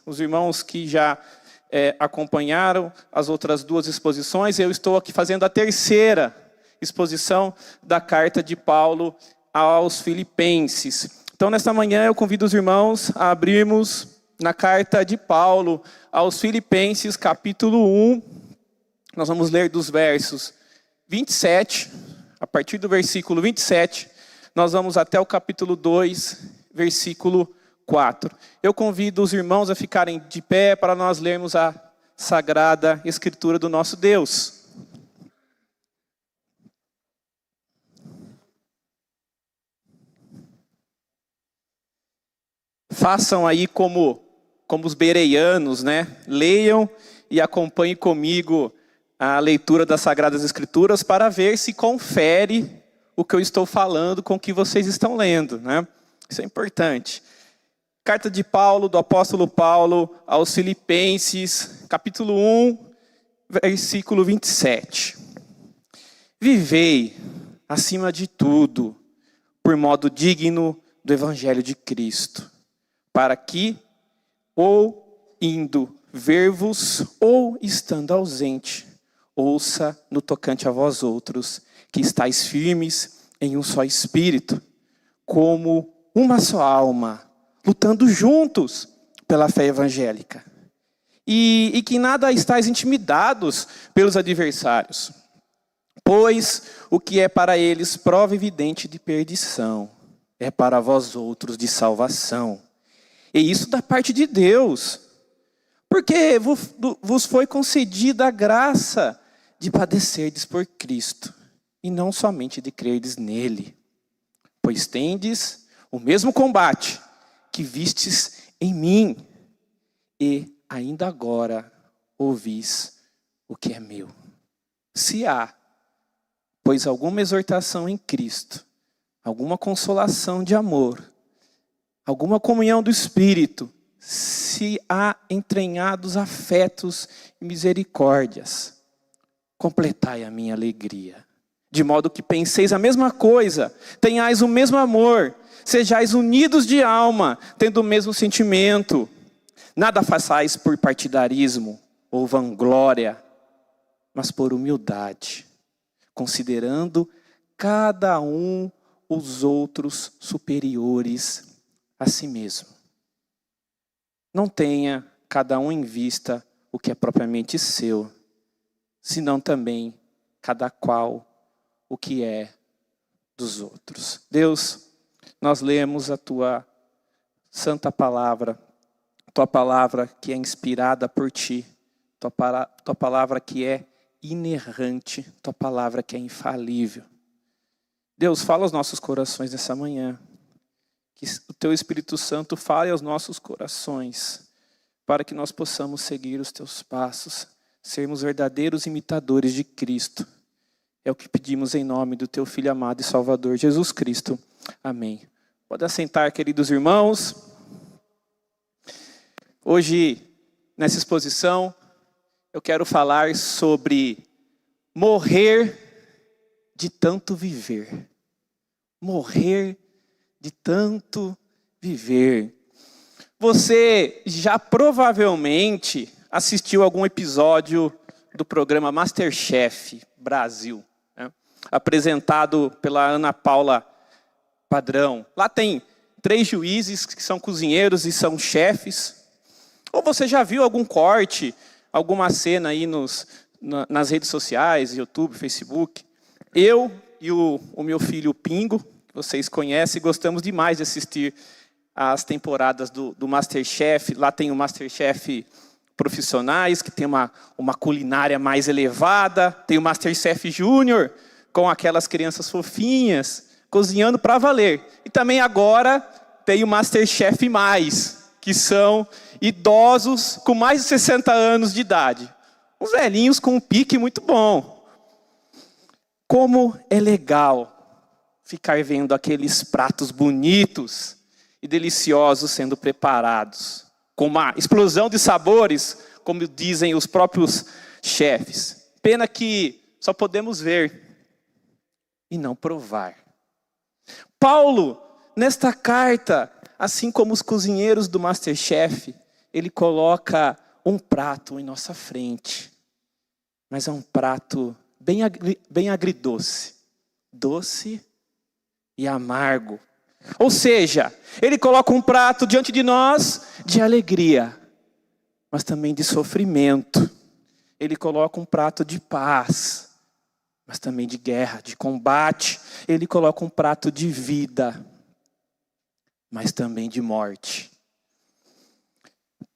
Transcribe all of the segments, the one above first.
os irmãos que já acompanharam as outras duas exposições, eu estou aqui fazendo a terceira exposição da carta de Paulo aos Filipenses. Então, nesta manhã, eu convido os irmãos a abrirmos na carta de Paulo aos Filipenses, capítulo 1. Nós vamos ler dos versos 27, a partir do versículo 27, nós vamos até o capítulo 2, versículo 4. Eu convido os irmãos a ficarem de pé para nós lermos a Sagrada Escritura do nosso Deus. Façam aí como os bereianos, né? Leiam e acompanhem comigo a leitura das Sagradas Escrituras para ver se confere o que eu estou falando com o que vocês estão lendo, né? Isso é importante. Carta de Paulo, do apóstolo Paulo aos Filipenses, capítulo 1, versículo 27. Vivei, acima de tudo, por modo digno do Evangelho de Cristo, para que, ou indo ver-vos, ou estando ausente, ouça no tocante a vós outros, que estáis firmes em um só espírito, como uma só alma, lutando juntos pela fé evangélica. E que nada estáis intimidados pelos adversários, pois o que é para eles prova evidente de perdição, é para vós outros de salvação. E isso da parte de Deus, porque vos foi concedida a graça de padecerdes por Cristo, e não somente de crerdes nele, pois tendes o mesmo combate que vistes em mim, e ainda agora ouvis o que é meu. Se há, pois, alguma exortação em Cristo, alguma consolação de amor, alguma comunhão do Espírito, se há entranhados afetos e misericórdias, completai a minha alegria, de modo que penseis a mesma coisa, tenhais o mesmo amor, sejais unidos de alma, tendo o mesmo sentimento. Nada façais por partidarismo ou vanglória, mas por humildade, considerando cada um os outros superiores a si mesmo. Não tenha cada um em vista o que é propriamente seu, senão também cada qual o que é dos outros. Deus, nós lemos a Tua santa palavra, Tua palavra que é inspirada por Ti, Tua palavra que é inerrante, Tua palavra que é infalível. Deus, fala aos nossos corações nessa manhã, que o Teu Espírito Santo fale aos nossos corações, para que nós possamos seguir os Teus passos, sermos verdadeiros imitadores de Cristo. É o que pedimos em nome do Teu Filho amado e Salvador, Jesus Cristo. Amém. Pode assentar, queridos irmãos. Hoje, nessa exposição, eu quero falar sobre morrer de tanto viver. Morrer de tanto viver. Você já provavelmente assistiu algum episódio do programa MasterChef Brasil, né? Apresentado pela Ana Paula Padrão. Lá tem 3 juízes que são cozinheiros e são chefes. Ou você já viu algum corte, alguma cena aí nas redes sociais, YouTube, Facebook? Eu e o meu filho Pingo, que vocês conhecem, gostamos demais de assistir as temporadas do MasterChef. Lá tem o MasterChef Profissionais, que tem uma culinária mais elevada. Tem o MasterChef Júnior, com aquelas crianças fofinhas, cozinhando para valer. E também agora tem o MasterChef Mais, que são idosos com mais de 60 anos de idade. Uns velhinhos com um pique muito bom. Como é legal ficar vendo aqueles pratos bonitos e deliciosos sendo preparados, com uma explosão de sabores, como dizem os próprios chefes. Pena que só podemos ver e não provar. Paulo, nesta carta, assim como os cozinheiros do MasterChef, Ele coloca um prato em nossa frente. Mas é um prato bem agridoce. Doce e amargo. Ou seja, Ele coloca um prato diante de nós de alegria, mas também de sofrimento. Ele coloca um prato de paz, mas também de guerra, de combate. Ele coloca um prato de vida, mas também de morte.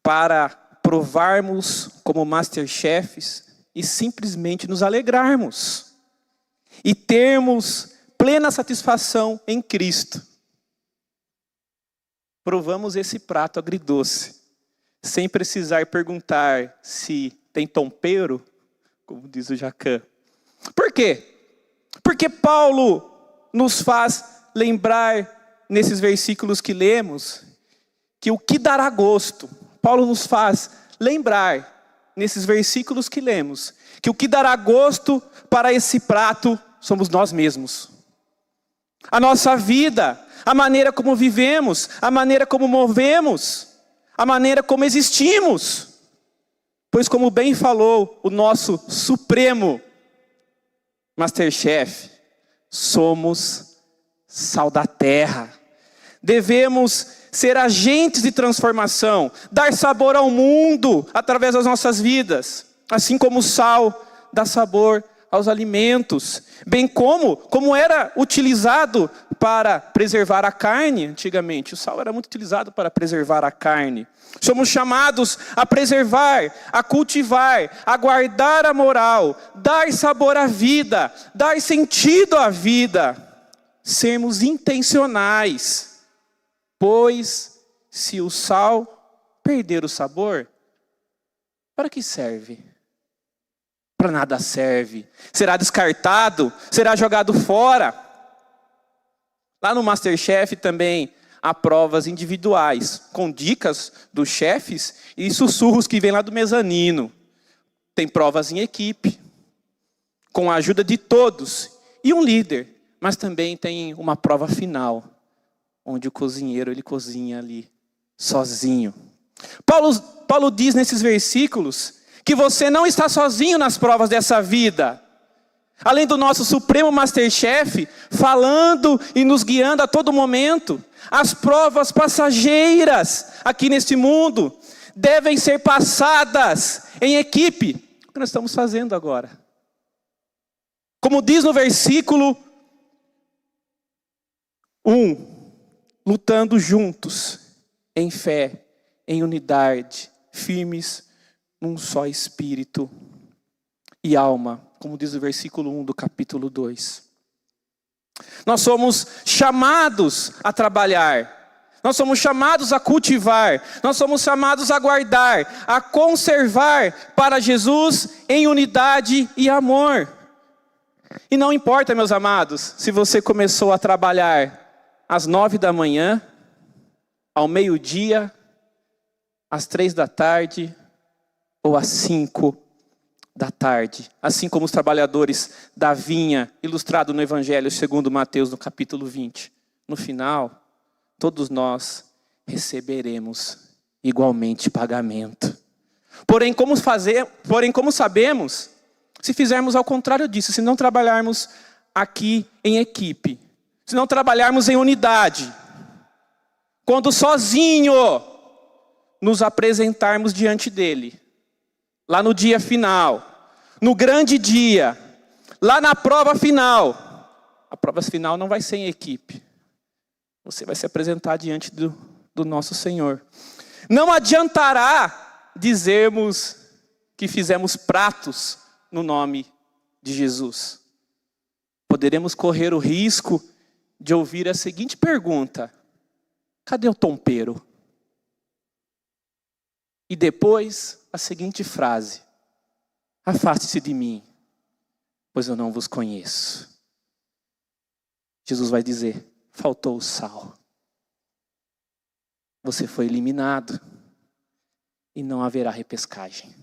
Para provarmos como masterchefs e simplesmente nos alegrarmos. E termos plena satisfação em Cristo. Provamos esse prato agridoce, sem precisar perguntar se tem tempero, como diz o Jacan. Por quê? Porque Paulo nos faz lembrar, nesses versículos que lemos, que o que dará gosto. Paulo nos faz lembrar, nesses versículos que lemos, que o que dará gosto para esse prato somos nós mesmos. A nossa vida, a maneira como vivemos, a maneira como movemos, a maneira como existimos. Pois como bem falou o nosso supremo Masterchef, somos sal da terra. Devemos ser agentes de transformação, dar sabor ao mundo através das nossas vidas. Assim como o sal dá sabor aos alimentos, bem como era utilizado para preservar a carne antigamente. O sal era muito utilizado para preservar a carne. Somos chamados a preservar, a cultivar, a guardar a moral, dar sabor à vida, dar sentido à vida, sermos intencionais, pois se o sal perder o sabor, para que serve? Para nada serve, será descartado, será jogado fora. Lá no Masterchef também há provas individuais, com dicas dos chefes e sussurros que vêm lá do mezanino. Tem provas em equipe, com a ajuda de todos e um líder, mas também tem uma prova final, onde o cozinheiro ele cozinha ali, sozinho. Paulo diz nesses versículos que você não está sozinho nas provas dessa vida. Além do nosso supremo Masterchef, falando e nos guiando a todo momento, as provas passageiras aqui neste mundo devem ser passadas em equipe, o que nós estamos fazendo agora. Como diz no versículo 1, lutando juntos, em fé, em unidade, firmes num só espírito e alma, como diz o versículo 1 do capítulo 2. Nós somos chamados a trabalhar, nós somos chamados a cultivar, nós somos chamados a guardar, a conservar para Jesus em unidade e amor. E não importa, meus amados, se você começou a trabalhar às 9 da manhã, ao meio-dia, às 3 da tarde, ou às 5 da tarde. Assim como os trabalhadores da vinha, ilustrado no Evangelho segundo Mateus, no capítulo 20. No final, todos nós receberemos igualmente pagamento. Porém, como sabemos, se fizermos ao contrário disso, se não trabalharmos aqui em equipe, se não trabalharmos em unidade, quando sozinho nos apresentarmos diante dele, lá no dia final, no grande dia, lá na prova final, a prova final não vai ser em equipe. Você vai se apresentar diante do nosso Senhor. Não adiantará dizermos que fizemos pratos no nome de Jesus. Poderemos correr o risco de ouvir a seguinte pergunta: cadê o tompeiro? E depois a seguinte frase: afaste-se de mim, pois eu não vos conheço. Jesus vai dizer: faltou o sal. Você foi eliminado e não haverá repescagem.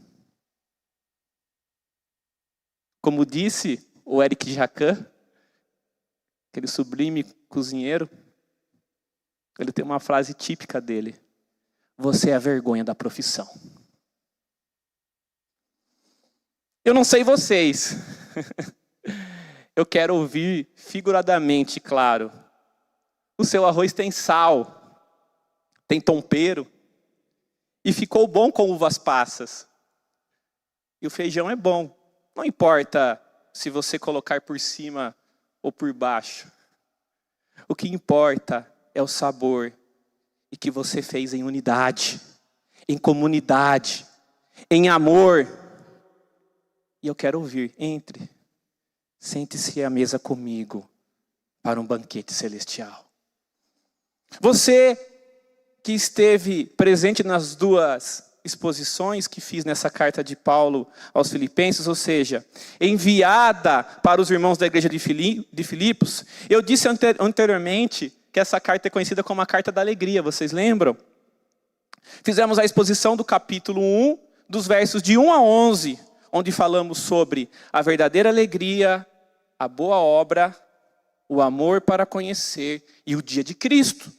Como disse o Eric Jacan, aquele sublime cozinheiro, ele tem uma frase típica dele: você é a vergonha da profissão. Eu não sei vocês. Eu quero ouvir figuradamente, claro. O seu arroz tem sal, tem tempero, e ficou bom com uvas passas. E o feijão é bom. Não importa se você colocar por cima ou por baixo. O que importa é o sabor e que você fez em unidade, em comunidade, em amor. E eu quero ouvir, entre, sente-se à mesa comigo para um banquete celestial. Você que esteve presente nas duas exposições que fiz nessa carta de Paulo aos Filipenses, ou seja, enviada para os irmãos da igreja de Filipos, eu disse anteriormente que essa carta é conhecida como a carta da alegria, vocês lembram? Fizemos a exposição do capítulo 1, dos versos de 1 a 11, onde falamos sobre a verdadeira alegria, a boa obra, o amor para conhecer e o dia de Cristo.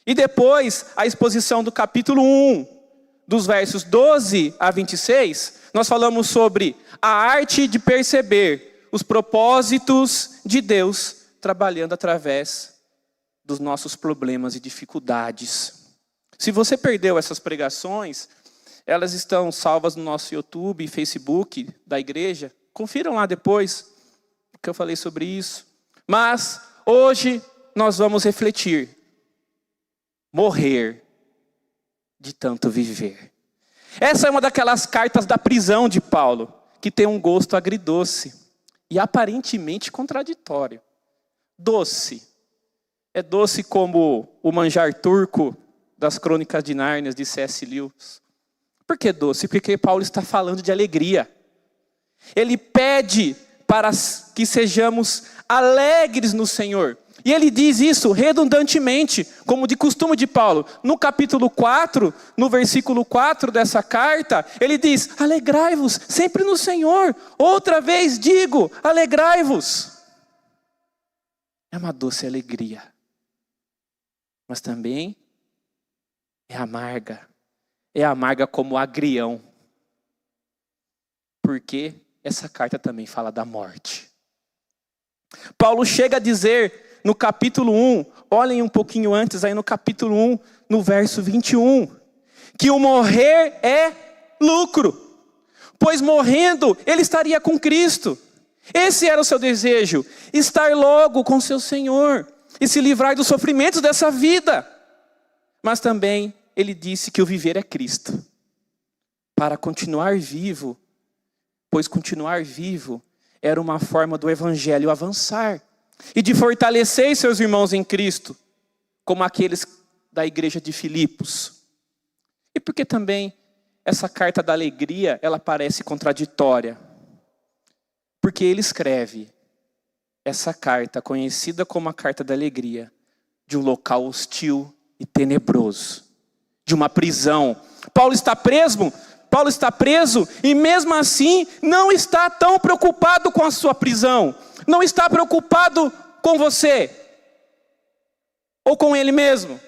E depois, a exposição do capítulo 1, dos versos 12 a 26, nós falamos sobre a arte de perceber os propósitos de Deus trabalhando através dos nossos problemas e dificuldades. Se você perdeu essas pregações, elas estão salvas no nosso YouTube e Facebook da igreja. Confiram lá depois, porque eu falei sobre isso. Mas hoje nós vamos refletir. Morrer de tanto viver. Essa é uma daquelas cartas da prisão de Paulo, que tem um gosto agridoce e aparentemente contraditório. Doce. É doce como o manjar turco das Crônicas de Nárnia de C.S. Lewis. Por que doce? Porque Paulo está falando de alegria. Ele pede para que sejamos alegres no Senhor. E ele diz isso redundantemente, como de costume de Paulo. No capítulo 4, no versículo 4 dessa carta, ele diz: alegrai-vos sempre no Senhor. Outra vez digo, alegrai-vos. É uma doce alegria. Mas também é amarga. É amarga como agrião. Porque essa carta também fala da morte. Paulo chega a dizer no capítulo 1, olhem um pouquinho antes aí no capítulo 1, no verso 21, que o morrer é lucro, pois morrendo ele estaria com Cristo. Esse era o seu desejo, estar logo com seu Senhor e se livrar dos sofrimentos dessa vida. Mas também ele disse que o viver é Cristo, para continuar vivo, pois continuar vivo era uma forma do evangelho avançar e de fortalecer seus irmãos em Cristo, como aqueles da igreja de Filipos. E por que também essa carta da alegria, ela parece contraditória? Porque ele escreve essa carta, conhecida como a carta da alegria, de um local hostil e tenebroso, de uma prisão. Paulo está preso e mesmo assim não está tão preocupado com a sua prisão. Não está preocupado com você ou com ele mesmo.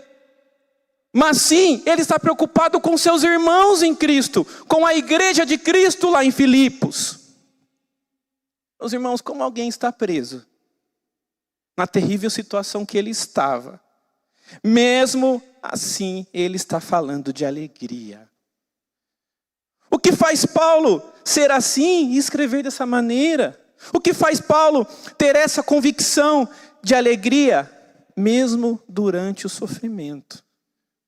Mas sim, ele está preocupado com seus irmãos em Cristo, com a igreja de Cristo lá em Filipos. Meus irmãos, como alguém está preso na terrível situação que ele estava, mesmo assim ele está falando de alegria. O que faz Paulo ser assim e escrever dessa maneira? O que faz Paulo ter essa convicção de alegria, mesmo durante o sofrimento?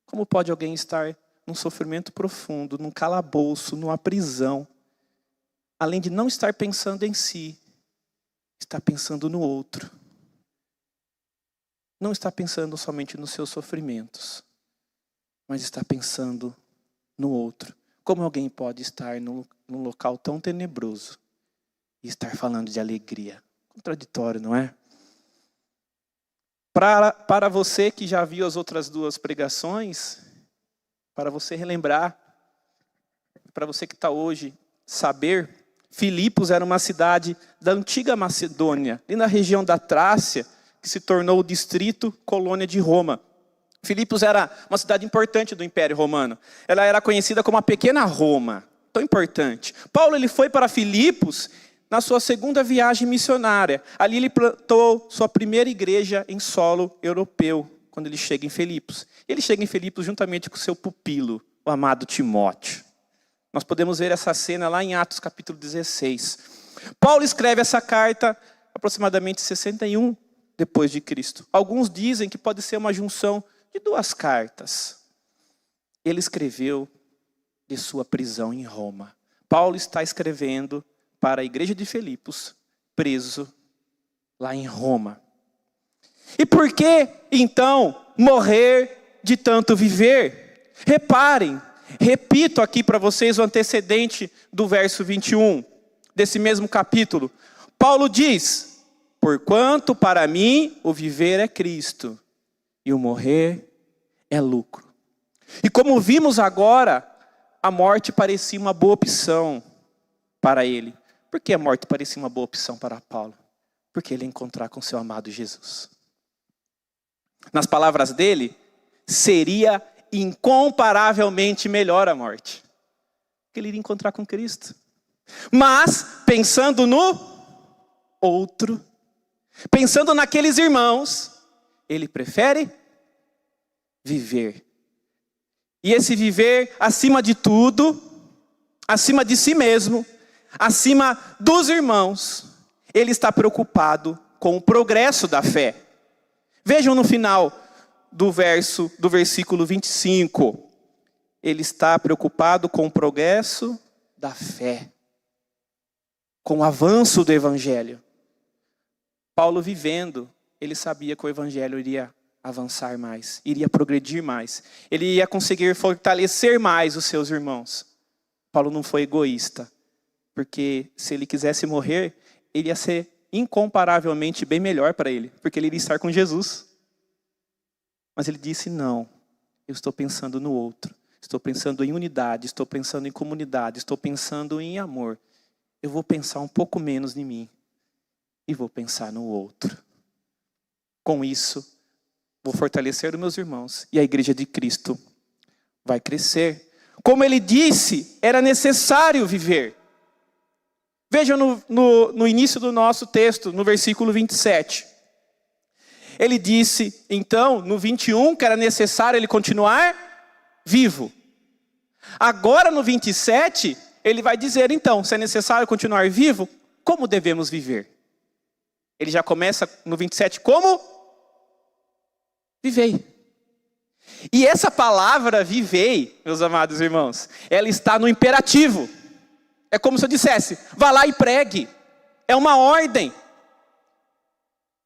Como pode alguém estar num sofrimento profundo, num calabouço, numa prisão, além de não estar pensando em si, está pensando no outro? Não está pensando somente nos seus sofrimentos, mas está pensando no outro. Como alguém pode estar num local tão tenebroso e estar falando de alegria? Contraditório, não é? Para você que já viu as outras duas pregações, para você relembrar, para você que está hoje saber, Filipos era uma cidade da antiga Macedônia, ali na região da Trácia, que se tornou o distrito colônia de Roma. Filipos era uma cidade importante do Império Romano. Ela era conhecida como a Pequena Roma, tão importante. Paulo ele foi para Filipos na sua segunda viagem missionária. Ali ele plantou sua primeira igreja em solo europeu, quando ele chega em Filipos. Ele chega em Filipos juntamente com seu pupilo, o amado Timóteo. Nós podemos ver essa cena lá em Atos capítulo 16. Paulo escreve essa carta aproximadamente 61 depois de Cristo. Alguns dizem que pode ser uma junção de duas cartas. Ele escreveu de sua prisão em Roma. Paulo está escrevendo para a igreja de Filipos, preso lá em Roma. E por que, então, morrer de tanto viver? Reparem, repito aqui para vocês o antecedente do verso 21, desse mesmo capítulo. Paulo diz: porquanto para mim o viver é Cristo, e o morrer é lucro. E como vimos agora, a morte parecia uma boa opção para ele. Por que a morte parecia uma boa opção para Paulo? Porque ele ia encontrar com seu amado Jesus. Nas palavras dele, seria incomparavelmente melhor a morte. Porque ele iria encontrar com Cristo. Mas, pensando no outro, pensando naqueles irmãos, ele prefere viver. E esse viver acima de tudo, acima de si mesmo, acima dos irmãos, ele está preocupado com o progresso da fé. Vejam no final do versículo 25. Ele está preocupado com o progresso da fé, com o avanço do evangelho. Paulo vivendo, ele sabia que o evangelho iria avançar mais, iria progredir mais. Ele ia conseguir fortalecer mais os seus irmãos. Paulo não foi egoísta, porque se ele quisesse morrer, ele ia ser incomparavelmente bem melhor para ele, porque ele iria estar com Jesus. Mas ele disse: não, eu estou pensando no outro, estou pensando em unidade, estou pensando em comunidade, estou pensando em amor. Eu vou pensar um pouco menos em mim e vou pensar no outro. Com isso, vou fortalecer os meus irmãos e a igreja de Cristo vai crescer. Como ele disse, era necessário viver. Vejam no início do nosso texto, no versículo 27. Ele disse, então, no 21, que era necessário ele continuar vivo. Agora, no 27, ele vai dizer, então, se é necessário continuar vivo, como devemos viver? Ele já começa no 27, como? Vivei. E essa palavra vivei, meus amados irmãos, ela está no imperativo. É como se eu dissesse, vá lá e pregue. É uma ordem.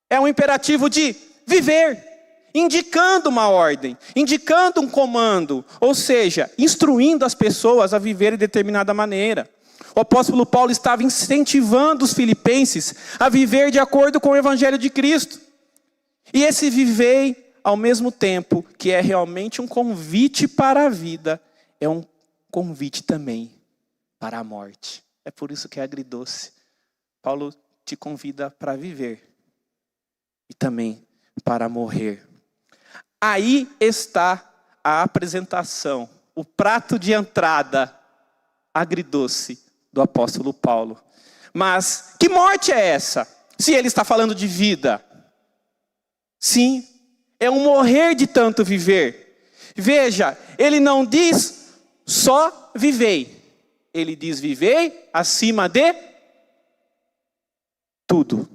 É um imperativo de viver, indicando uma ordem, indicando um comando, ou seja, instruindo as pessoas a viver de determinada maneira. O apóstolo Paulo estava incentivando os filipenses a viver de acordo com o evangelho de Cristo. E esse viver, ao mesmo tempo que é realmente um convite para a vida, é um convite também para a morte. É por isso que é agridoce. Paulo te convida para viver e também para morrer. Aí está a apresentação, o prato de entrada agridoce do apóstolo Paulo. Mas que morte é essa? Se ele está falando de vida. Sim, é um morrer de tanto viver. Veja, ele não diz só vivei. Ele diz vivei acima de tudo.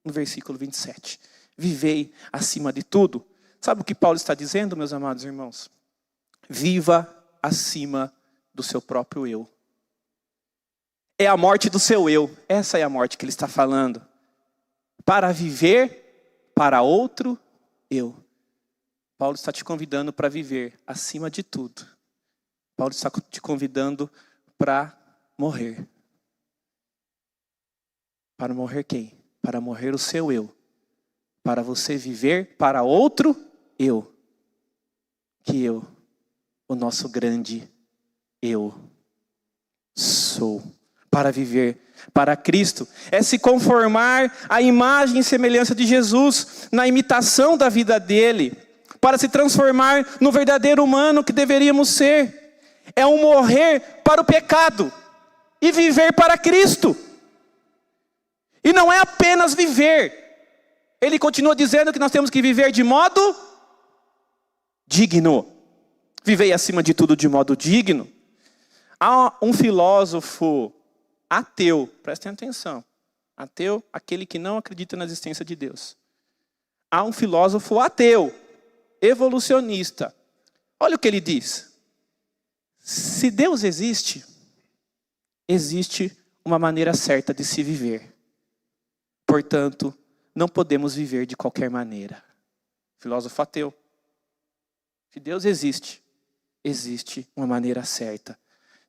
No versículo 27. Vivei acima de tudo. Sabe o que Paulo está dizendo, meus amados irmãos? Viva acima do seu próprio eu. É a morte do seu eu. Essa é a morte que ele está falando. Para viver para outro eu. Paulo está te convidando para viver acima de tudo. Paulo está te convidando para morrer. Para morrer quem? Para morrer o seu eu. Para você viver para outro eu. Que eu, o nosso grande eu, sou. Para viver para Cristo. É se conformar à imagem e semelhança de Jesus, na imitação da vida dele. para se transformar no verdadeiro humano que deveríamos ser. É um morrer para o pecado e viver para Cristo. E não é apenas viver. Ele continua dizendo que nós temos que viver de modo digno. Vivei acima de tudo de modo digno. Há um filósofo ateu, prestem atenção. Ateu, aquele que não acredita na existência de Deus. Há um filósofo ateu, evolucionista. Olha o que ele diz. Se Deus existe, existe uma maneira certa de se viver. Portanto, não podemos viver de qualquer maneira. Filósofo ateu. Se Deus existe, existe uma maneira certa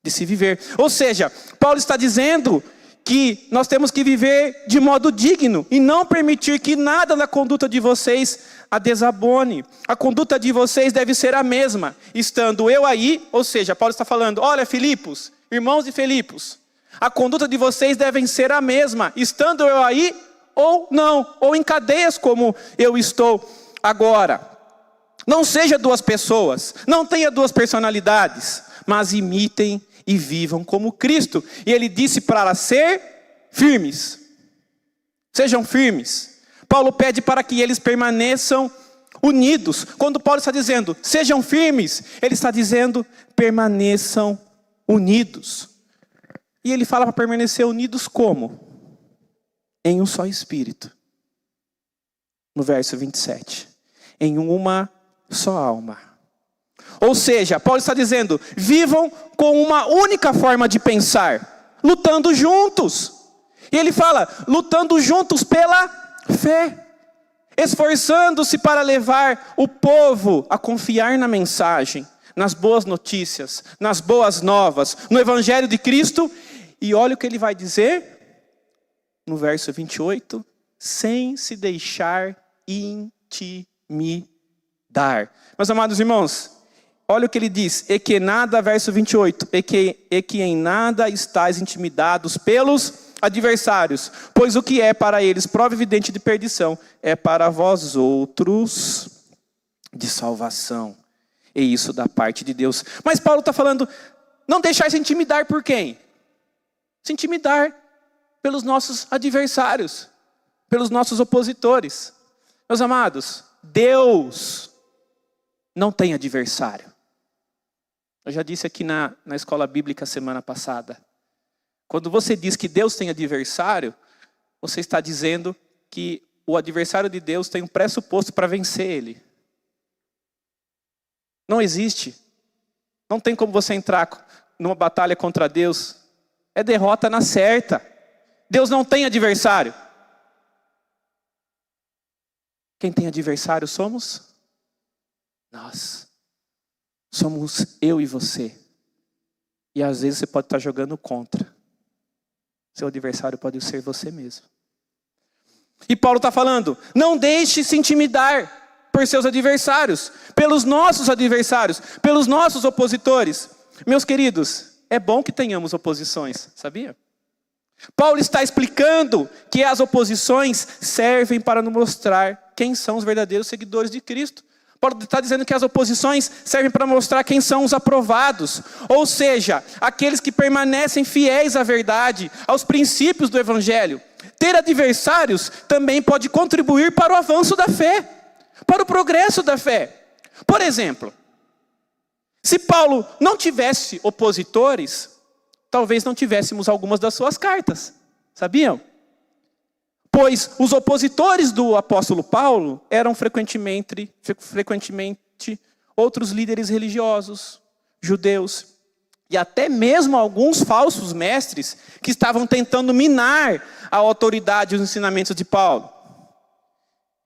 de se viver. Ou seja, Paulo está dizendo que nós temos que viver de modo digno e não permitir que nada na conduta de vocês a desabone. A conduta de vocês deve ser a mesma, estando eu aí, ou seja, Paulo está falando, olha Filipos, irmãos de Filipos, a conduta de vocês deve ser a mesma, estando eu aí ou não, ou em cadeias como eu estou agora. Não seja duas pessoas, não tenha duas personalidades, mas imitem e vivam como Cristo. E ele disse para ser firmes. Sejam firmes. Paulo pede para que eles permaneçam unidos. Quando Paulo está dizendo, sejam firmes, ele está dizendo, permaneçam unidos. E ele fala para permanecer unidos como? Em um só Espírito. No verso 27. Em uma só alma. Ou seja, Paulo está dizendo, vivam com uma única forma de pensar, lutando juntos. E ele fala, lutando juntos pela fé, esforçando-se para levar o povo a confiar na mensagem, nas boas notícias, nas boas novas, no Evangelho de Cristo. E olha o que ele vai dizer, no verso 28, sem se deixar intimidar. Meus amados irmãos, olha o que ele diz, e que nada, verso 28, e que em nada estáis intimidados pelos adversários, pois o que é para eles prova evidente de perdição, é para vós outros de salvação, e isso da parte de Deus. Mas Paulo está falando, não deixar se intimidar por quem? Se intimidar pelos nossos adversários, pelos nossos opositores. Meus amados, Deus não tem adversário. Eu já disse aqui na escola bíblica semana passada. Quando você diz que Deus tem adversário, você está dizendo que o adversário de Deus tem um pressuposto para vencer ele. Não existe. Não tem como você entrar numa batalha contra Deus. É derrota na certa. Deus não tem adversário. Quem tem adversário somos nós. Somos eu e você. E às vezes você pode estar jogando contra. Seu adversário pode ser você mesmo. E Paulo está falando, não deixe se intimidar por seus adversários, pelos nossos adversários, pelos nossos opositores. Meus queridos, é bom que tenhamos oposições, sabia? Paulo está explicando que as oposições servem para nos mostrar quem são os verdadeiros seguidores de Cristo. Paulo está dizendo que as oposições servem para mostrar quem são os aprovados. Ou seja, aqueles que permanecem fiéis à verdade, aos princípios do Evangelho. Ter adversários também pode contribuir para o avanço da fé, para o progresso da fé. Por exemplo, se Paulo não tivesse opositores, talvez não tivéssemos algumas das suas cartas. Sabiam? Pois os opositores do apóstolo Paulo eram frequentemente outros líderes religiosos, judeus, e até mesmo alguns falsos mestres que estavam tentando minar a autoridade e os ensinamentos de Paulo.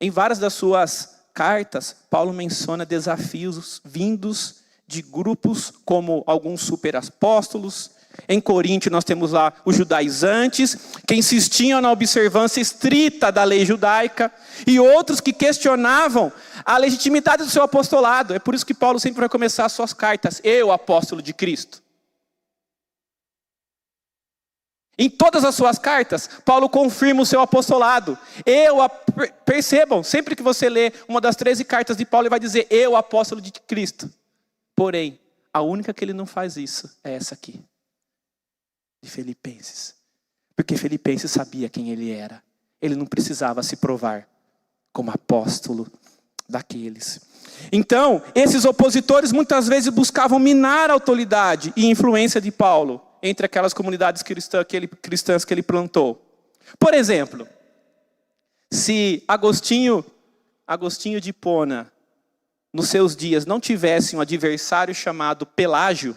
Em várias das suas cartas, Paulo menciona desafios vindos de grupos como alguns superapóstolos. Em Coríntio nós temos lá os judaizantes, que insistiam na observância estrita da lei judaica, e outros que questionavam a legitimidade do seu apostolado. É por isso que Paulo sempre vai começar as suas cartas, eu, apóstolo de Cristo. Em todas as suas cartas, Paulo confirma o seu apostolado. Percebam, sempre que você lê uma das 13 cartas de Paulo, ele vai dizer, eu, apóstolo de Cristo. Porém, a única que ele não faz isso é essa aqui, de Filipenses. Porque Filipenses sabia quem ele era. Ele não precisava se provar como apóstolo daqueles. Então, esses opositores muitas vezes buscavam minar a autoridade e influência de Paulo entre aquelas comunidades cristãs que ele plantou. Por exemplo, se Agostinho de Hipona, nos seus dias, não tivesse um adversário chamado Pelágio,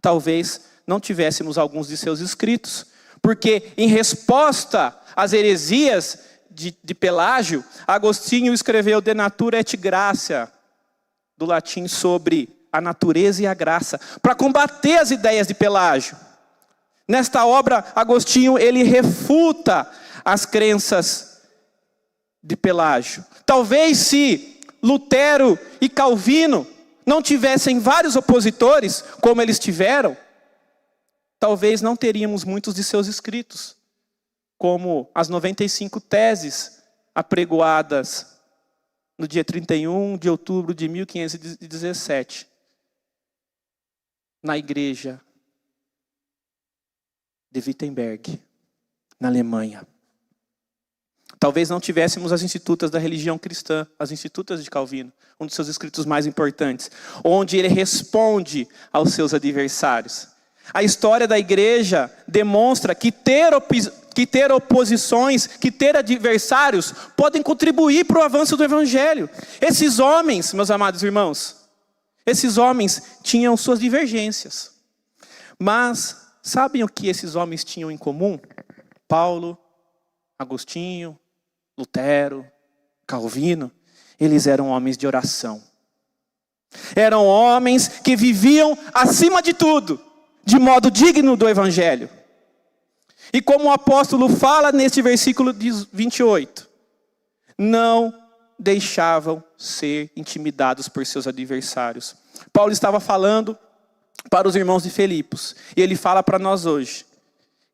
talvez não tivéssemos alguns de seus escritos. Porque em resposta às heresias de Pelágio, Agostinho escreveu De Natura et Gratia, do latim, sobre a natureza e a graça, para combater as ideias de Pelágio. Nesta obra, Agostinho, ele refuta as crenças de Pelágio. Talvez se Lutero e Calvino não tivessem vários opositores, como eles tiveram, talvez não teríamos muitos de seus escritos, como as 95 teses apregoadas no dia 31 de outubro de 1517, na igreja de Wittenberg, na Alemanha. Talvez não tivéssemos as institutas da religião cristã, as institutas de Calvino, um dos seus escritos mais importantes, onde ele responde aos seus adversários. A história da igreja demonstra que ter oposições, que ter adversários, podem contribuir para o avanço do evangelho. Esses homens, meus amados irmãos, esses homens tinham suas divergências. Mas sabem o que esses homens tinham em comum? Paulo, Agostinho, Lutero, Calvino, eles eram homens de oração. Eram homens que viviam acima de tudo, de modo digno do evangelho. E como o apóstolo fala neste versículo 28, não deixavam ser intimidados por seus adversários. Paulo estava falando para os irmãos de Filipos, e ele fala para nós hoje,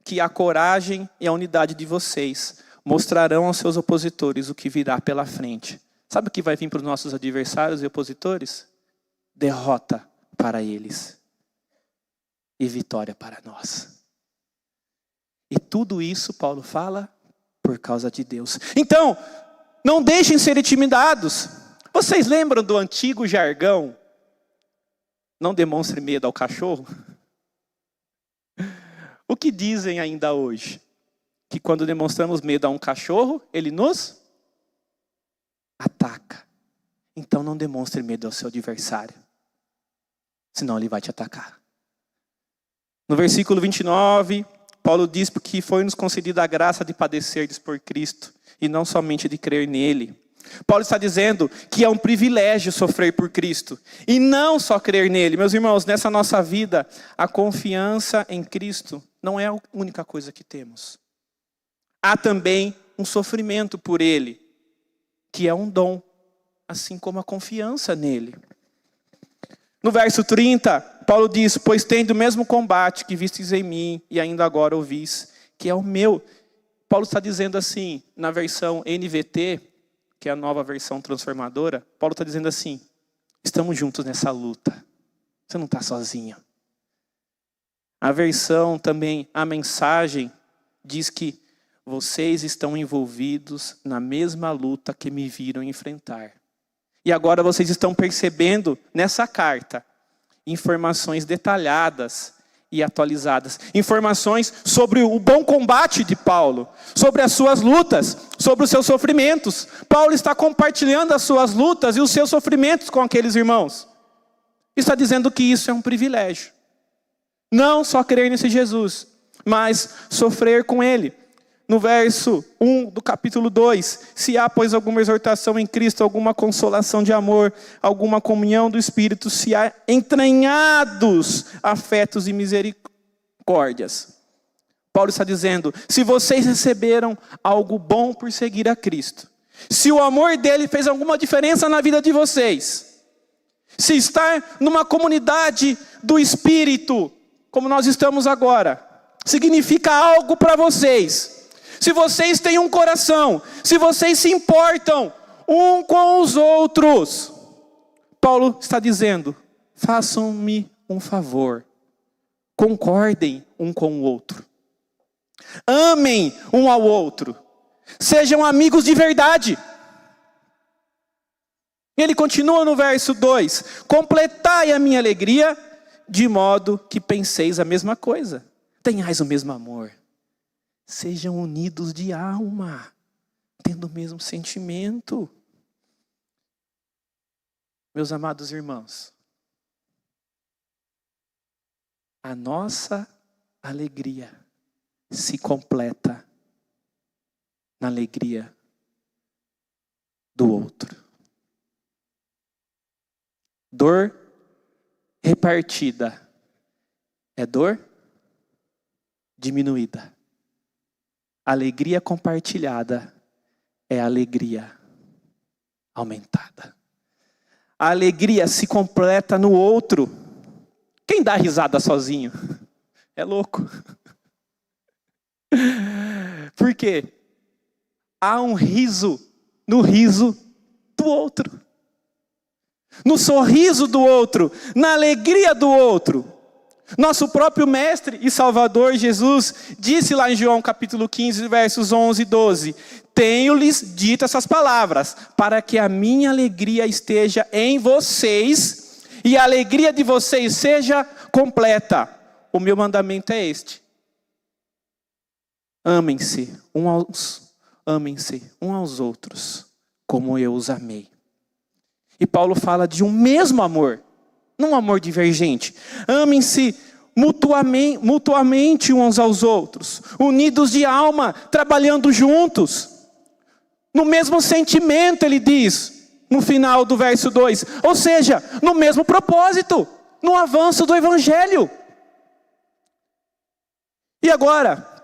que a coragem e a unidade de vocês mostrarão aos seus opositores o que virá pela frente. Sabe o que vai vir para os nossos adversários e opositores? Derrota para eles e vitória para nós. E tudo isso, Paulo fala, por causa de Deus. Então, não deixem ser intimidados. Vocês lembram do antigo jargão? Não demonstre medo ao cachorro? O que dizem ainda hoje? Que quando demonstramos medo a um cachorro, ele nos ataca. Então não demonstre medo ao seu adversário, senão ele vai te atacar. No versículo 29, Paulo diz que foi-nos concedida a graça de padecerdes por Cristo, e não somente de crer nele. Paulo está dizendo que é um privilégio sofrer por Cristo, e não só crer nele. Meus irmãos, nessa nossa vida, a confiança em Cristo não é a única coisa que temos. Há também um sofrimento por ele, que é um dom, assim como a confiança nele. No verso 30, Paulo diz, pois tendo o mesmo combate que vistes em mim, e ainda agora ouvis, que é o meu. Paulo está dizendo assim, na versão NVT, que é a nova versão transformadora, Paulo está dizendo assim, estamos juntos nessa luta, você não está sozinho. A versão também, a mensagem, diz que vocês estão envolvidos na mesma luta que me viram enfrentar. E agora vocês estão percebendo nessa carta informações detalhadas e atualizadas. Informações sobre o bom combate de Paulo, sobre as suas lutas, sobre os seus sofrimentos. Paulo está compartilhando as suas lutas e os seus sofrimentos com aqueles irmãos. Está dizendo que isso é um privilégio. Não só crer nesse Jesus, mas sofrer com ele. No verso 1 do capítulo 2, se há, pois, alguma exortação em Cristo, alguma consolação de amor, alguma comunhão do Espírito, se há entranhados afetos e misericórdias. Paulo está dizendo, se vocês receberam algo bom por seguir a Cristo, se o amor dele fez alguma diferença na vida de vocês, se estar numa comunidade do Espírito, como nós estamos agora, significa algo para vocês, se vocês têm um coração, se vocês se importam um com os outros, Paulo está dizendo, façam-me um favor, concordem um com o outro, amem um ao outro, sejam amigos de verdade. Ele continua no verso 2, completai a minha alegria, de modo que penseis a mesma coisa, tenhais o mesmo amor, sejam unidos de alma, tendo o mesmo sentimento. Meus amados irmãos, a nossa alegria se completa na alegria do outro. Dor repartida é dor diminuída. Alegria compartilhada é alegria aumentada. A alegria se completa no outro. Quem dá risada sozinho? É louco. Por quê? Há um riso no riso do outro. No sorriso do outro, na alegria do outro. Nosso próprio Mestre e Salvador Jesus disse lá em João capítulo 15, versos 11 e 12. Tenho-lhes dito essas palavras, para que a minha alegria esteja em vocês e a alegria de vocês seja completa. O meu mandamento é este. Amem-se uns aos outros, como eu os amei. E Paulo fala de um mesmo amor, não um amor divergente. Amem-se mutuamente uns aos outros, unidos de alma, trabalhando juntos, no mesmo sentimento, ele diz, no final do verso 2. Ou seja, no mesmo propósito, no avanço do Evangelho. E agora,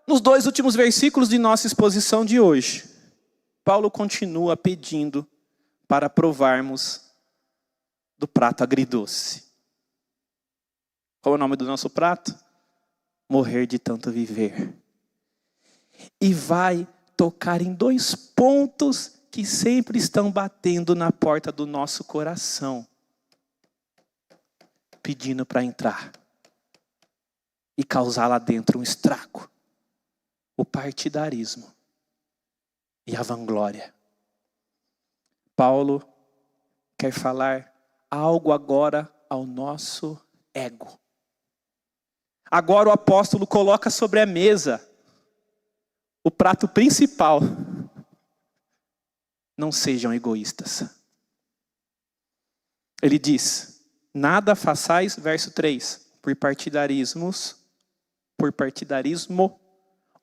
nos 2 últimos versículos de nossa exposição de hoje, Paulo continua pedindo para provarmos do prato agridoce. Qual é o nome do nosso prato? Morrer de tanto viver. E vai tocar em 2 pontos que sempre estão batendo na porta do nosso coração, pedindo para entrar e causar lá dentro um estrago. O partidarismo e a vanglória. Paulo quer falar algo agora ao nosso ego. Agora o apóstolo coloca sobre a mesa o prato principal. Não sejam egoístas. Ele diz, nada façais, verso 3, por partidarismo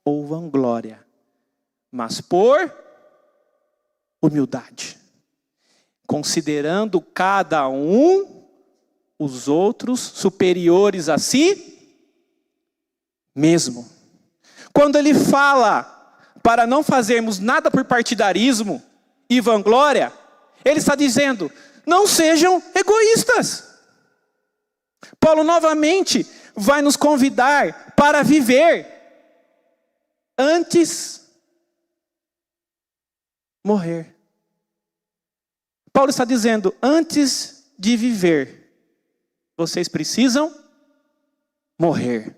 ou vanglória, mas por humildade, considerando cada um os outros superiores a si mesmo. Quando ele fala para não fazermos nada por partidarismo e vanglória, ele está dizendo, não sejam egoístas. Paulo novamente vai nos convidar para viver antes morrer. Paulo está dizendo, antes de viver, vocês precisam morrer.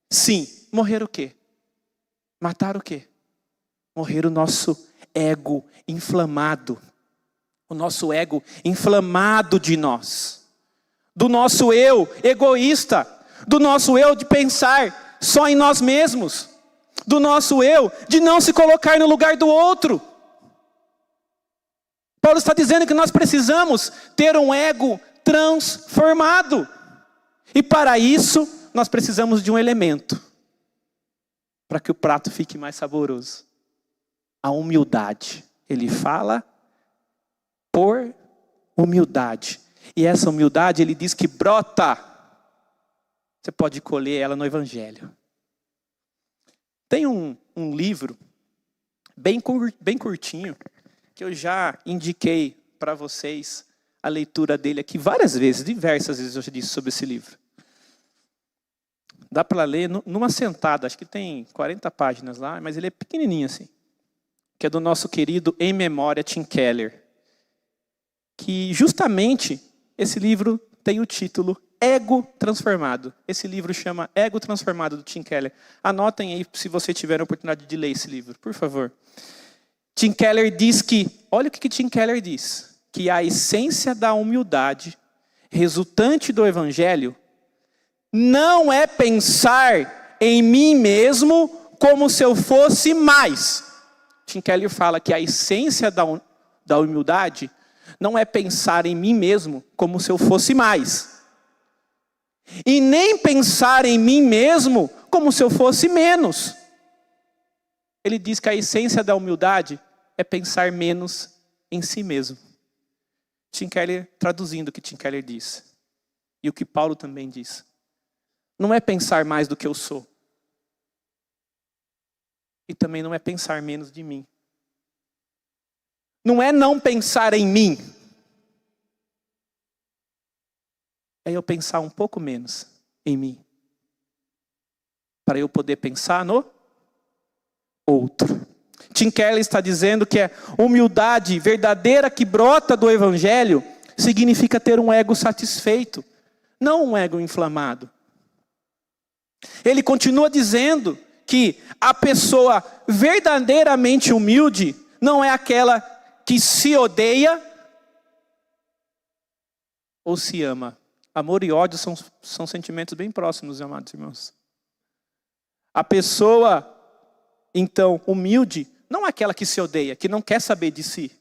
Sim, morrer o quê? Matar o quê? Morrer o nosso ego inflamado. O nosso ego inflamado de nós. Do nosso eu egoísta. Do nosso eu de pensar só em nós mesmos. Do nosso eu de não se colocar no lugar do outro. Paulo está dizendo que nós precisamos ter um ego transformado. E para isso, nós precisamos de um elemento. Para que o prato fique mais saboroso. A humildade. Ele fala por humildade. E essa humildade, ele diz que brota. Você pode colher ela no Evangelho. Tem um livro, bem curtinho, que eu já indiquei para vocês a leitura dele aqui várias vezes, diversas vezes eu já disse sobre esse livro. Dá para ler numa sentada, acho que tem 40 páginas lá, mas ele é pequenininho assim. Que é do nosso querido Em Memória Tim Keller. Que justamente esse livro tem o título Ego Transformado. Esse livro chama Ego Transformado, do Tim Keller. Anotem aí se você tiver a oportunidade de ler esse livro, por favor. Tim Keller diz que, olha o que Tim Keller diz, que a essência da humildade resultante do Evangelho não é pensar em mim mesmo como se eu fosse mais. Tim Keller fala que a essência da humildade não é pensar em mim mesmo como se eu fosse mais. E nem pensar em mim mesmo como se eu fosse menos. Ele diz que a essência da humildade é pensar menos em si mesmo. Tim Keller, traduzindo o que Tim Keller diz. E o que Paulo também diz. Não é pensar mais do que eu sou. E também não é pensar menos de mim. Não é não pensar em mim. É eu pensar um pouco menos em mim. Para eu poder pensar no outro. Tim Keller está dizendo que a humildade verdadeira que brota do Evangelho significa ter um ego satisfeito, não um ego inflamado. Ele continua dizendo que a pessoa verdadeiramente humilde não é aquela que se odeia ou se ama. Amor e ódio são sentimentos bem próximos, amados irmãos. A pessoa, então, humilde, não é aquela que se odeia, que não quer saber de si.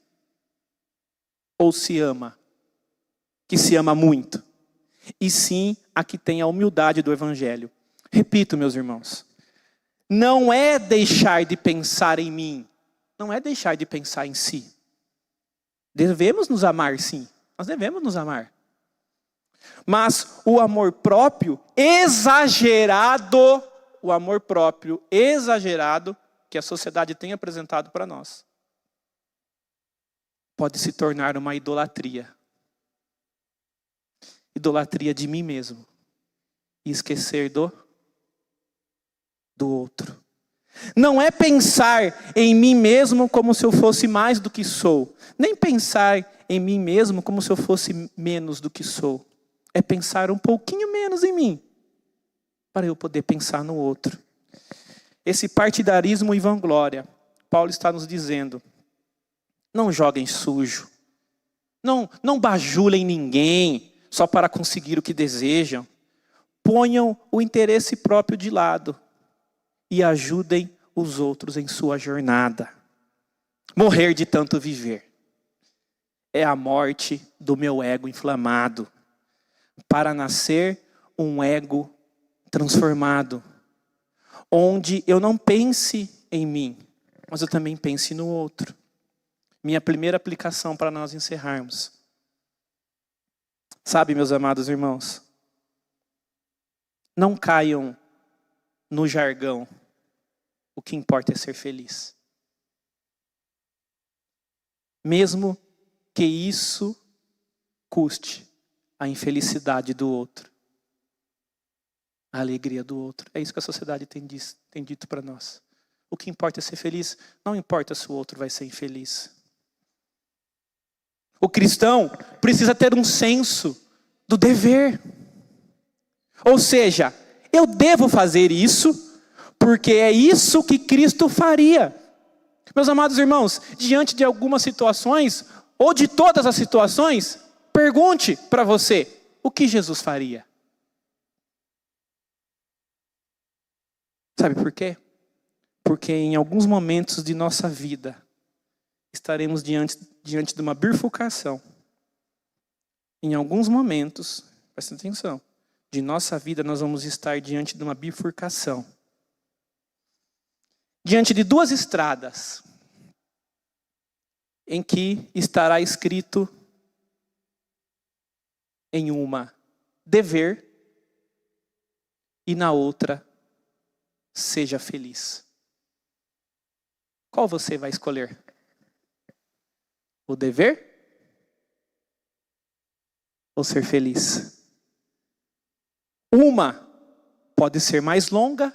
Ou se ama, que se ama muito. E sim, a que tem a humildade do Evangelho. Repito, meus irmãos. Não é deixar de pensar em mim. Não é deixar de pensar em si. Devemos nos amar, sim. Nós devemos nos amar. Mas o amor próprio exagerado, que a sociedade tem apresentado para nós, pode se tornar uma idolatria. Idolatria de mim mesmo. E esquecer do outro. Não é pensar em mim mesmo como se eu fosse mais do que sou. Nem pensar em mim mesmo como se eu fosse menos do que sou. É pensar um pouquinho menos em mim, para eu poder pensar no outro. Esse partidarismo e vanglória, Paulo está nos dizendo, não joguem sujo. Não bajulem ninguém só para conseguir o que desejam. Ponham o interesse próprio de lado e ajudem os outros em sua jornada. Morrer de tanto viver é a morte do meu ego inflamado, para nascer um ego transformado, onde eu não pense em mim, mas eu também pense no outro. Minha primeira aplicação para nós encerrarmos. Sabe, meus amados irmãos, não caiam no jargão. O que importa é ser feliz. Mesmo que isso custe a infelicidade do outro, a alegria do outro. É isso que a sociedade tem dito para nós. O que importa é ser feliz, não importa se o outro vai ser infeliz. O cristão precisa ter um senso do dever. Ou seja, eu devo fazer isso porque é isso que Cristo faria. Meus amados irmãos, diante de algumas situações, ou de todas as situações, pergunte para você, o que Jesus faria? Sabe por quê? Porque em alguns momentos de nossa vida, estaremos diante de uma bifurcação. Em alguns momentos, presta atenção, de nossa vida nós vamos estar diante de uma bifurcação. Diante de duas estradas, em que estará escrito em uma, dever, e na outra, seja feliz. Qual você vai escolher? O dever? Ou ser feliz? Uma pode ser mais longa,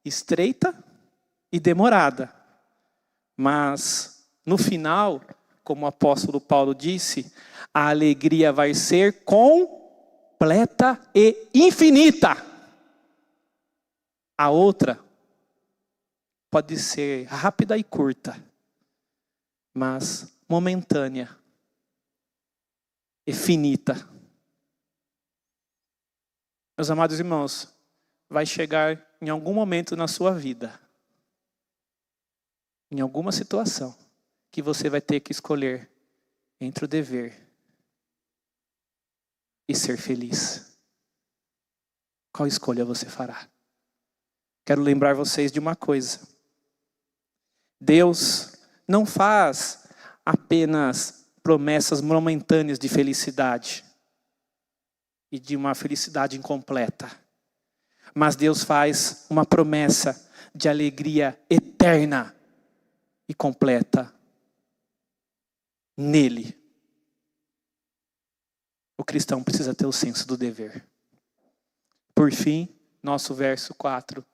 estreita e demorada. Mas, no final, como o apóstolo Paulo disse, a alegria vai ser completa e infinita. A outra pode ser rápida e curta, mas momentânea e finita. Meus amados irmãos, vai chegar em algum momento na sua vida, em alguma situação, que você vai ter que escolher entre o dever e ser feliz. Qual escolha você fará? Quero lembrar vocês de uma coisa. Deus não faz apenas promessas momentâneas de felicidade e de uma felicidade incompleta. Mas Deus faz uma promessa de alegria eterna e completa nele. O cristão precisa ter o senso do dever. Por fim, nosso verso 4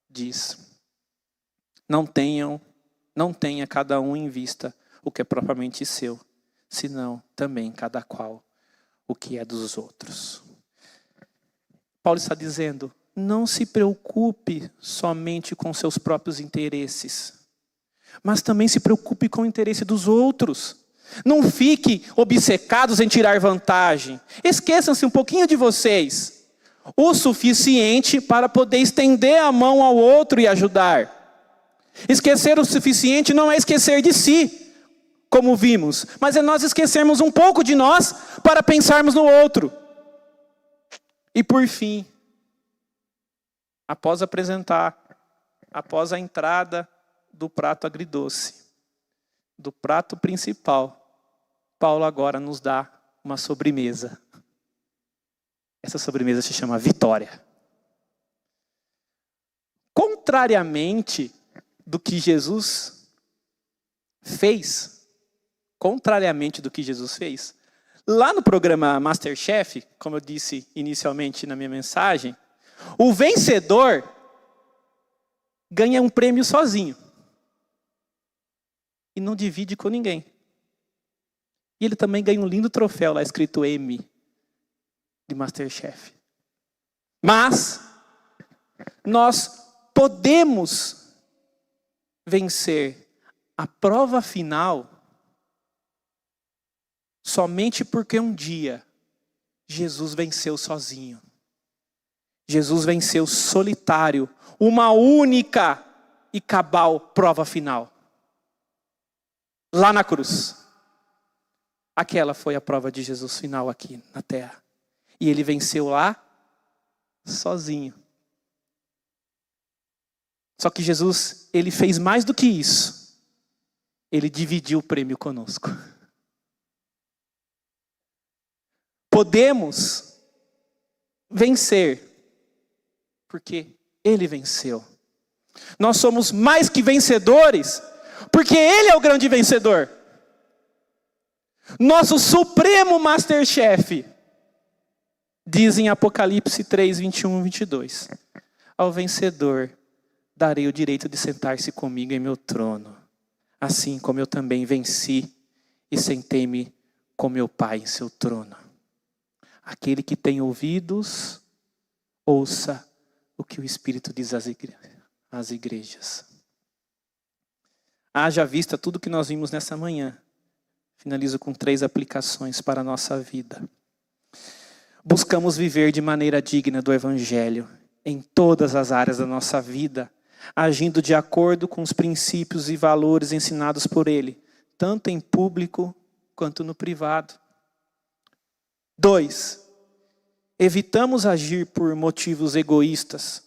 diz: não tenha cada um em vista o que é propriamente seu, senão também cada qual o que é dos outros. Paulo está dizendo, não se preocupe somente com seus próprios interesses, mas também se preocupe com o interesse dos outros. Não fique obcecados em tirar vantagem. Esqueçam-se um pouquinho de vocês, o suficiente para poder estender a mão ao outro e ajudar. Esquecer o suficiente não é esquecer de si, como vimos, mas é nós esquecermos um pouco de nós para pensarmos no outro. E por fim, após a entrada do prato agridoce, do prato principal, Paulo agora nos dá uma sobremesa. Essa sobremesa se chama vitória. Contrariamente do que Jesus fez, lá no programa MasterChef, como eu disse inicialmente na minha mensagem, o vencedor ganha um prêmio sozinho e não divide com ninguém. E ele também ganha um lindo troféu lá escrito M de MasterChef. Mas nós podemos vencer a prova final somente porque um dia Jesus venceu sozinho. Jesus venceu solitário, uma única e cabal prova final. Lá na cruz. Aquela foi a prova de Jesus final aqui na terra. E ele venceu lá sozinho. Só que Jesus, ele fez mais do que isso. Ele dividiu o prêmio conosco. Podemos vencer, porque ele venceu. Nós somos mais que vencedores, porque ele é o grande vencedor. Nosso supremo MasterChef diz em Apocalipse 3, 21 e 22. Ao vencedor darei o direito de sentar-se comigo em meu trono, assim como eu também venci e sentei-me com meu Pai em seu trono. Aquele que tem ouvidos, ouça o que o Espírito diz às igrejas. Haja vista tudo que nós vimos nessa manhã. Finalizo com 3 aplicações para a nossa vida. Buscamos viver de maneira digna do Evangelho em todas as áreas da nossa vida, agindo de acordo com os princípios e valores ensinados por Ele, tanto em público quanto no privado. 2. Evitamos agir por motivos egoístas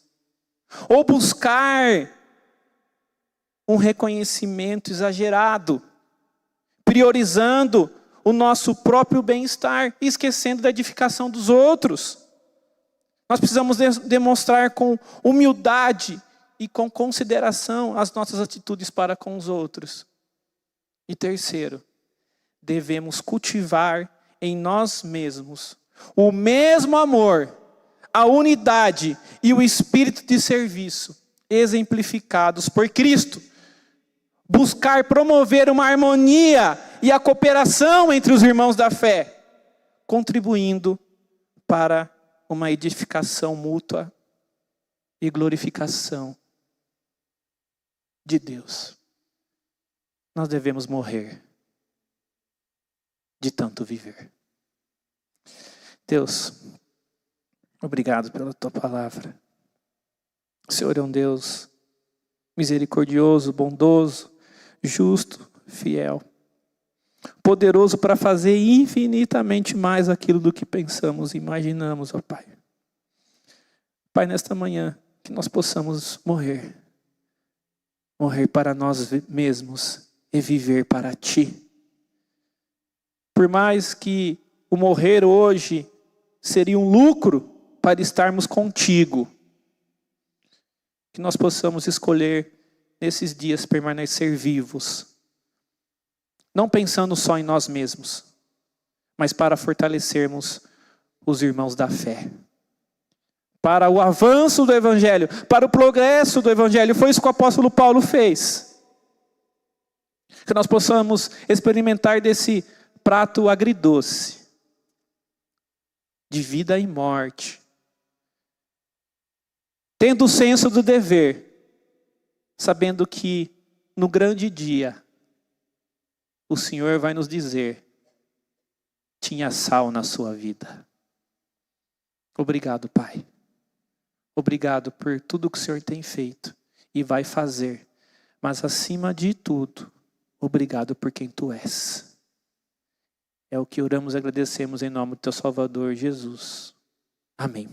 ou buscar um reconhecimento exagerado, priorizando o nosso próprio bem-estar e esquecendo da edificação dos outros. Nós precisamos demonstrar com humildade e com consideração as nossas atitudes para com os outros. E 3, devemos cultivar em nós mesmos o mesmo amor, a unidade e o espírito de serviço exemplificados por Cristo. Buscar promover uma harmonia e a cooperação entre os irmãos da fé, contribuindo para uma edificação mútua e glorificação de Deus. Nós devemos morrer de tanto viver. Deus, obrigado pela tua palavra. O Senhor é um Deus misericordioso, bondoso, justo, fiel, poderoso para fazer infinitamente mais aquilo do que pensamos e imaginamos, ó Pai. Pai, nesta manhã, que nós possamos morrer para nós mesmos e viver para Ti. Por mais que o morrer hoje seria um lucro para estarmos contigo, que nós possamos escolher nesses dias permanecer vivos, não pensando só em nós mesmos, mas para fortalecermos os irmãos da fé, para o avanço do Evangelho, para o progresso do Evangelho. Foi isso que o apóstolo Paulo fez. Que nós possamos experimentar desse prato agridoce, de vida e morte, tendo o senso do dever, sabendo que no grande dia, o Senhor vai nos dizer: tinha sal na sua vida. Obrigado, Pai. Obrigado por tudo que o Senhor tem feito e vai fazer. Mas acima de tudo, obrigado por quem Tu és. É o que oramos e agradecemos em nome do Teu Salvador Jesus. Amém.